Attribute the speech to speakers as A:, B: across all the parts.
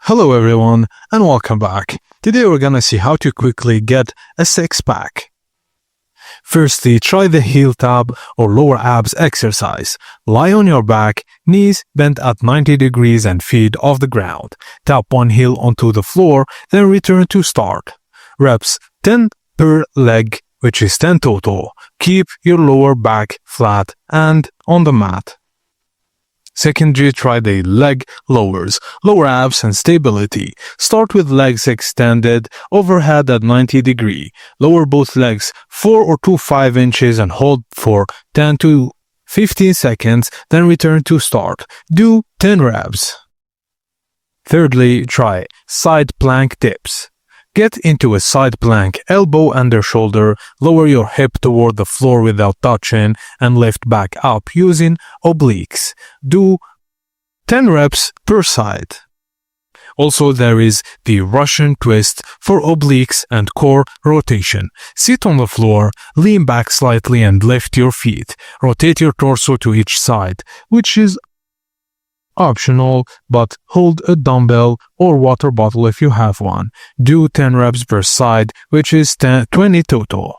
A: Hello everyone and welcome back. Today we're gonna see how to quickly get a six-pack. Firstly, try the heel tab or lower abs exercise. Lie on your back, knees bent at 90 degrees and feet off the ground. Tap one heel onto the floor, then return to start. Reps 10 per leg, which is 10 total. Keep your lower back flat and on the mat. Secondly, try the leg lowers, lower abs and stability. Start with legs extended overhead at 90 degrees. Lower both legs 4 or to 5 inches and hold for 10 to 15 seconds, then return to start. Do 10 reps. Thirdly, try side plank dips. Get into a side plank, elbow under shoulder, lower your hip toward the floor without touching, and lift back up using obliques. Do 10 reps per side. Also, there is the Russian twist for obliques and core rotation. Sit on the floor, lean back slightly and lift your feet. Rotate your torso to each side, which is optional, but hold a dumbbell or water bottle if you have one. Do 10 reps per side, which is 20 total.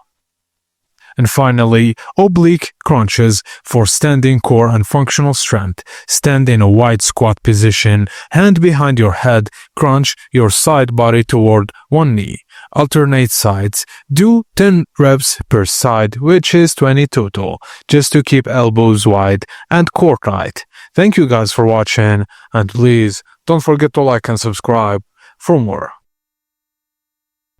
A: And finally, oblique crunches for standing core and functional strength. Stand in a wide squat position, hand behind your head, crunch your side body toward one knee. Alternate sides. Do 10 reps per side, which is 20 total, just to keep elbows wide and core tight. Thank you guys for watching, and please don't forget to like and subscribe for more.